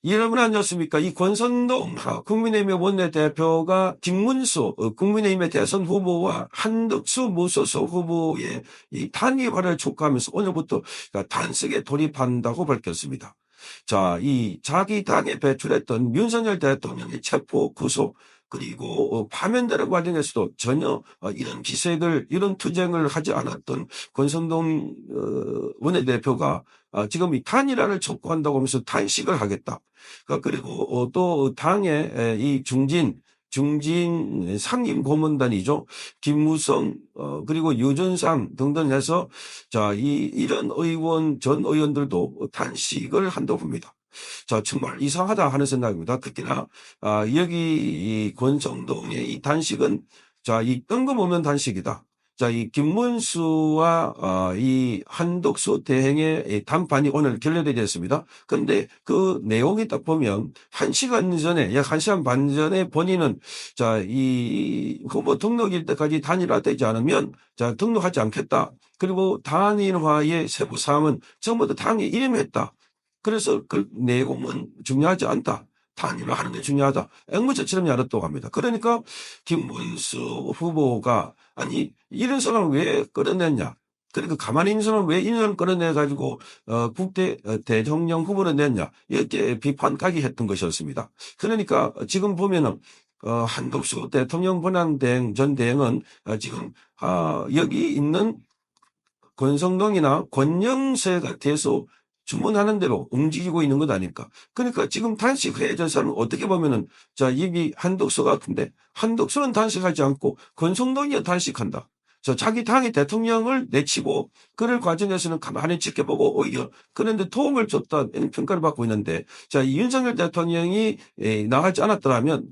여러분 안녕하십니까? 이 권선동 국민의힘의 원내대표가 김문수 국민의힘의 대선 후보와 한덕수 무소속 후보의 이 단일화를 촉구하면서 오늘부터 단식에 돌입한다고 밝혔습니다. 자, 이 자기 당에 배출했던 윤석열 대통령의 체포 구속 그리고 파면되는 과정에서도 전혀 이런 기색을 이런 투쟁을 하지 않았던 권성동 원내대표가 지금 이 단일화를 촉구한다고 하면서 단식을 하겠다. 그리고 또 당의 이 중진 상임 고문단이죠. 김무성 그리고 유준상 등등 해서 자, 이런 전 의원들도 단식을 한다고 봅니다. 자, 정말 이상하다 하는 생각입니다. 특히나 여기 이 권성동의 이 단식은 자, 이 뜬금없는 단식이다. 자, 이 김문수와 이 한덕수 대행의 이 담판이 오늘 결렬되었습니다. 그런데 그 내용이 딱 보면 1시간 전에, 약 1시간 반 전에 본인은 자, 이 후보 등록일 때까지 단일화되지 않으면 자, 등록하지 않겠다. 그리고 단일화의 세부 사항은 전부 다 당에 이름했다. 그래서 그 내용은 중요하지 않다. 단일화하는 게 중요하다. 앵무새처럼 열었다고 합니다. 그러니까 김문수 후보가 아니 이런 사람을 왜 끌어냈냐. 그러니까 가만히 있는 사람을 왜 인연을 끌어내가지고 국대 대통령 후보를 냈냐. 이렇게 비판까지 했던 것이었습니다. 그러니까 지금 보면은 한덕수 대통령 권한대행 전 대행은 지금 여기 있는 권성동이나 권영세 같아서 주문하는 대로 움직이고 있는 것 아닐까. 그러니까 지금 단식해야 사람은 어떻게 보면은 자, 여기 한덕수 같은데 한덕수는 단식하지 않고 권성동이 단식한다. 자기 당의 대통령을 내치고 그럴 과정에서는 가만히 지켜보고 오히려 그런데 도움을 줬다 이런 평가를 받고 있는데 자, 윤석열 대통령이 나가지 않았더라면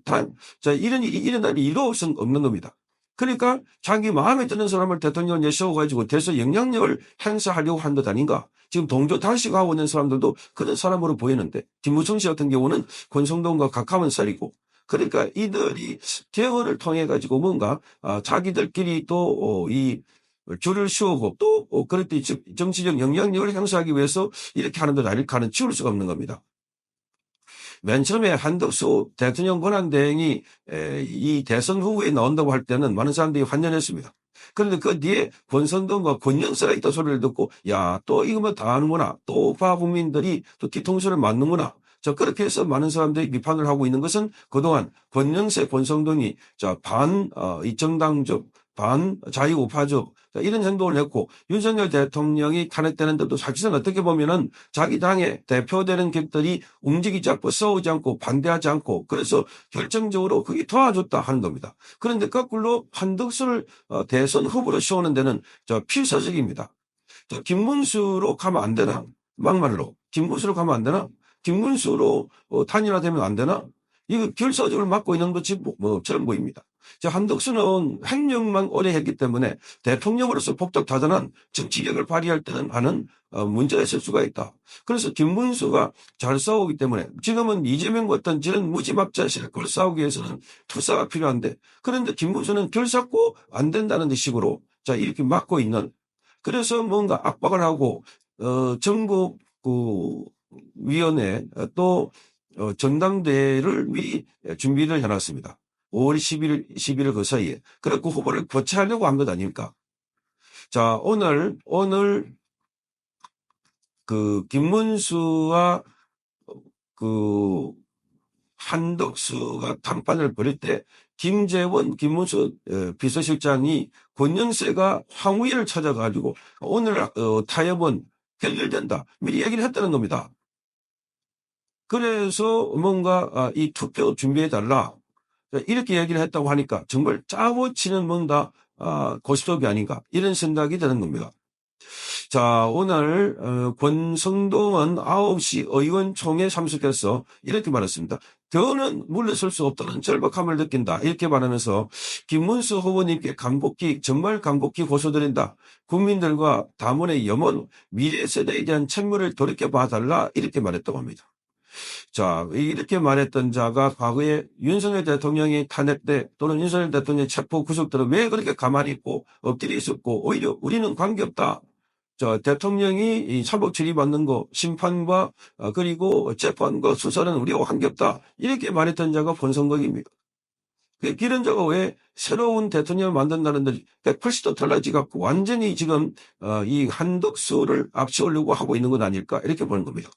이런 일이 일어날 이유가 없는 겁니다. 그러니까 자기 마음에 드는 사람을 대통령 내세워가지고 대선 영향력을 행사하려고 한 것 아닌가. 지금 동조 단식하고 있는 사람들도 그런 사람으로 보이는데 김무성 씨 같은 경우는 권성동과 가까운 썰이고 그러니까 이들이 대화를 통해 가지고 뭔가 자기들끼리 또 이 줄을 세우고 또 그럴 때 정치적 영향력을 행사하기 위해서 이렇게 하는 것 아닐까 하는 치울 수가 없는 겁니다. 맨 처음에 한덕수 대통령 권한대행이 이 대선 후보에 나온다고 할 때는 많은 사람들이 환연했습니다. 그런데 그 뒤에 권성동과 권영세가 있다 소리를 듣고 야, 또 이거 뭐 다 하는구나. 또 국민들이 또 뒤통수를 맞는구나. 그렇게 해서 많은 사람들이 비판을 하고 있는 것은 그동안 권영세, 권성동이 이 정당적, 반 자유우파적 이런 행동을 했고 윤석열 대통령이 탄핵되는데도 사실은 어떻게 보면은 자기 당의 대표되는 객들이 움직이지 않고 싸우지 않고 반대하지 않고 그래서 결정적으로 그게 도와줬다 하는 겁니다. 그런데 거꾸로 한덕수를 대선 후보로 세우는 데는 필사적입니다. 김문수로 가면 안 되나? 막말로. 김문수로 가면 안 되나? 김문수로 단일화되면 안 되나? 이거 결사적으로 맡고 있는 것이 뭐처럼 보입니다. 한덕수는 행정만 오래 했기 때문에 대통령으로서 복잡다단한 정치력을 발휘할 때는 하는 문제가 있을 수가 있다. 그래서 김문수가 잘 싸우기 때문에 지금은 이재명과 어떤 저런 무지막지한 세력을 싸우기 위해서는 투사가 필요한데 그런데 김문수는 결사고 안 된다는 식으로 이렇게 막고 있는 그래서 뭔가 압박을 하고 전국 위원회 또 전당대회를 미리 준비를 해놨습니다. 5월 11일 그 사이에. 그래서 후보를 교체하려고 한 것 아닙니까? 자, 오늘 김문수와 한덕수가 담판을 벌일 때 김재원, 김문수 비서실장이 권영세가 황우일을 찾아가지고 오늘 타협은 결렬된다. 미리 얘기를 했다는 겁니다. 그래서 뭔가 이 투표 준비해달라. 이렇게 얘기를 했다고 하니까 정말 짜고 치는 뭔가 고스톱이 아닌가 이런 생각이 드는 겁니다. 자, 오늘 권성동은 9시 의원총회 참석해서 이렇게 말했습니다. 더는 물러설 수 없다는 절박함을 느낀다. 이렇게 말하면서 김문수 후보님께 정말 간곡히 고소드린다. 국민들과 당원의 염원, 미래 세대에 대한 책무를 돌이켜봐달라. 이렇게 말했다고 합니다. 자, 이렇게 말했던 자가 과거에 윤석열 대통령이 탄핵 때 또는 윤석열 대통령의 체포 구속 때는 왜 그렇게 가만히 있고 엎드려 있었고 오히려 우리는 관계없다. 대통령이 이 사법 처리받는 거, 심판과 그리고 재판과 수사는 우리와 관계없다. 이렇게 말했던 자가 권성동입니다. 이런 자가 왜 새로운 대통령을 만든다는데 180도 달라지 갖고 완전히 지금 이 한덕수를 앞세우려고 하고 있는 것 아닐까 이렇게 보는 겁니다.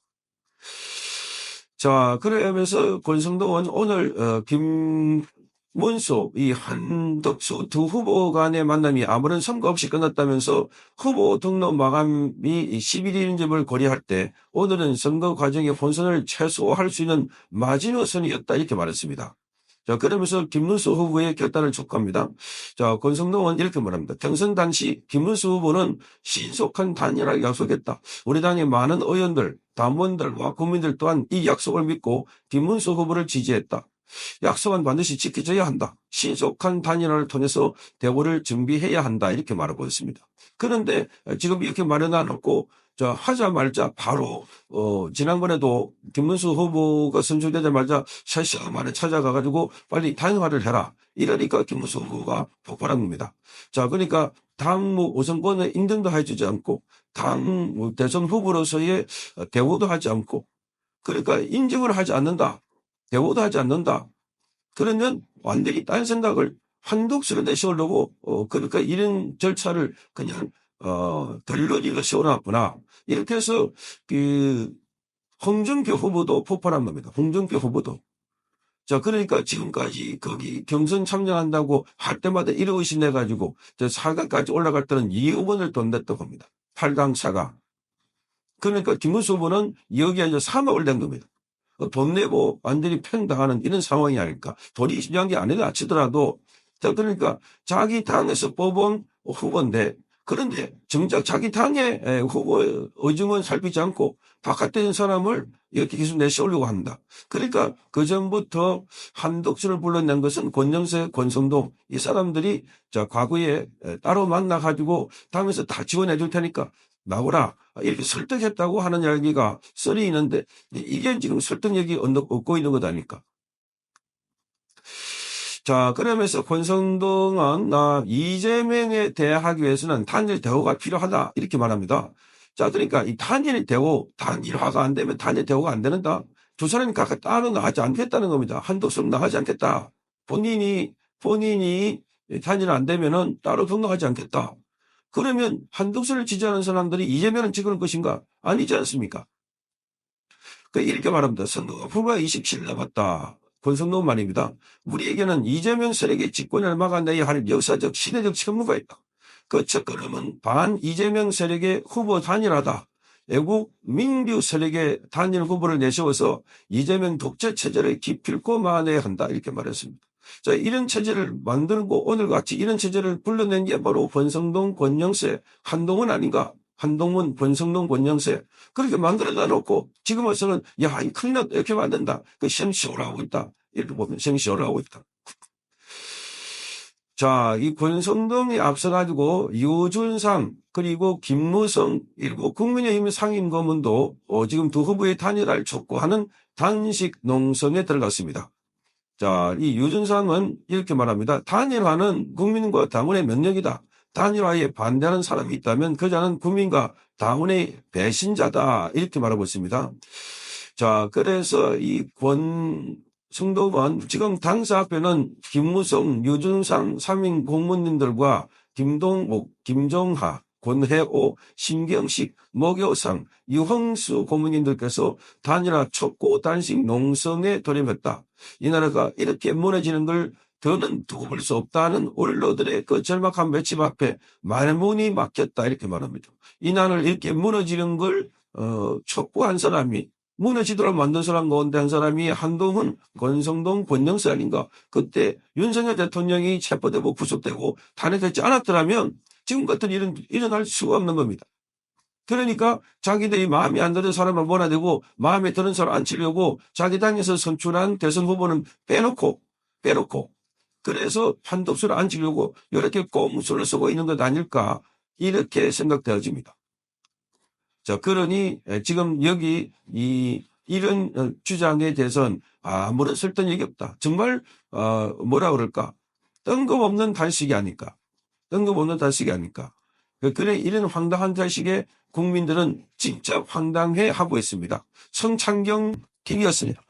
자, 그러면서 권성동은 오늘 김문수, 이 한덕수 두 후보 간의 만남이 아무런 선거 없이 끝났다면서 후보 등록 마감이 11일인 점을 고려할 때 오늘은 선거 과정의 혼선을 최소화할 수 있는 마지노선이었다 이렇게 말했습니다. 자, 그러면서 김문수 후보의 결단을 촉구합니다. 자, 권성동은 이렇게 말합니다. 경선 당시 김문수 후보는 신속한 단일화를 약속했다. 우리 당의 많은 의원들, 당원들과 국민들 또한 이 약속을 믿고 김문수 후보를 지지했다. 약속은 반드시 지켜져야 한다. 신속한 단일화를 통해서 대우를 준비해야 한다. 이렇게 말하고 있습니다. 그런데 지금 이렇게 말해놔놓고 하자 말자 바로 지난번에도 김문수 후보가 선출되자마자 3시간 만에 찾아가가지고 빨리 단일화를 해라. 이러니까 김문수 후보가 폭발한 겁니다. 자, 그러니까 당 우선권의 인정도 해주지 않고 당 대선 후보로서의 대우도 하지 않고 그러니까 인정을 하지 않는다. 대우도 하지 않는다. 그러면 완전히 딴 생각을 한독수를 내세우려고 그러니까 이런 절차를 그냥 덜러리로 세워놨구나. 이렇게 해서 홍준표 후보도 폭발한 겁니다. 홍준표 후보도. 자, 그러니까 지금까지 거기 경선 참여한다고 할 때마다 이러 의심해가지고 사강까지 올라갈 때는 2억원을 돈 냈다고 합니다. 8강 사강. 그러니까 김문수 후보는 여기에 이제 3억을 낸 겁니다. 돈 내고 완전히 팽당하는 이런 상황이 아닐까. 돈이 중요한 게 아니라 치더라도 그러니까 자기 당에서 뽑은 후보인데 그런데 정작 자기 당의 후보 의중은 살피지 않고 바깥에 있는 사람을 이렇게 계속 내세우려고 한다. 그러니까 그전부터 한덕수를 불러낸 것은 권영세, 권성동 이 사람들이 과거에 따로 만나가지고 당에서 다 지원해 줄 테니까 나오라. 이렇게 설득했다고 하는 이야기가 썰이 있는데 이게 지금 설득력이 없고 있는 것 아닙니까? 자, 그러면서 권성동은 이재명에 대하기 위해서는 단일 대우가 필요하다 이렇게 말합니다. 자, 그러니까 이 단일 대우, 단일화가 안 되면 단일 대우가 안 되는다. 두 사람이 각각 따로 나가지 않겠다는 겁니다. 한독수는 나가지 않겠다. 본인이 단일 안 되면은 따로 등록하지 않겠다. 그러면 한덕수를 지지하는 사람들이 이재명을 찍을 것인가? 아니지 않습니까? 이렇게 말합니다. 선거가 불과 27일 남았다. 권성동 말입니다. 우리에게는 이재명 세력의 집권을 막아내야 할 역사적 시대적 책무가 있다. 그 첫걸음은 반 이재명 세력의 후보 단일화다. 애국 민주 세력의 단일 후보를 내세워서 이재명 독재 체제를 기필코 막아내야 한다. 이렇게 말했습니다. 자, 이런 체제를 만들고 오늘같이 이런 체제를 불러낸 게 바로 권성동, 권영세, 한동훈 아닌가? 한동훈, 권성동, 권영세. 그렇게 만들어다 놓고 지금 와서는 야, 이 큰일 났다. 이렇게 만든다. 생쇼를 하고 있다. 이렇게 보면 생쇼를 하고 있다. 자, 이 권성동이 앞서가지고 유준상 그리고 김무성 그리고 국민의힘 상임고문도 지금 두 후보의 단일화를 촉구하는 단식 농성에 들어갔습니다. 자, 이 유준상은 이렇게 말합니다. 단일화는 국민과 당원의 명령이다. 단일화에 반대하는 사람이 있다면 그 자는 국민과 당원의 배신자다. 이렇게 말하고 있습니다. 자, 그래서 이 권성동은 지금 당사 앞에는 김무성, 유준상 3인 공무원님들과 김동욱, 김종하, 권혜오, 신경식, 목요상, 유흥수 고문님들께서 단일화 촉구 단식 농성에 돌입했다. 이 나라가 이렇게 무너지는 걸 더는 두고 볼 수 없다는 원로들의 그 절박한 외침 앞에 말문이 막혔다 이렇게 말합니다. 이 나라를 이렇게 무너지는 걸 촉구한 사람이 무너지도록 만든 사람 가운데 한 사람이 한동훈, 권성동, 권영세 아닌가. 그때 윤석열 대통령이 체포되고 구속되고 탄핵되지 않았더라면 지금 같은 일은 일어날 수가 없는 겁니다. 그러니까 자기들이 마음에 안 드는 사람을 몰아내고 마음에 드는 사람 안 치려고 자기 당에서 선출한 대선 후보는 빼놓고 그래서 한독수를 안 치려고 이렇게 꼼수를 쓰고 있는 것 아닐까 이렇게 생각되어집니다. 자, 그러니 지금 여기 이런 주장에 대해서는 아무런 설득력이 없다. 정말 뭐라 그럴까? 뜬금없는 단식이 아닐까? 뜬금없는 단식이 아닐까? 그래 이런 황당한 자식에 국민들은 진짜 황당해 하고 있습니다. 성창경 김이었습니다.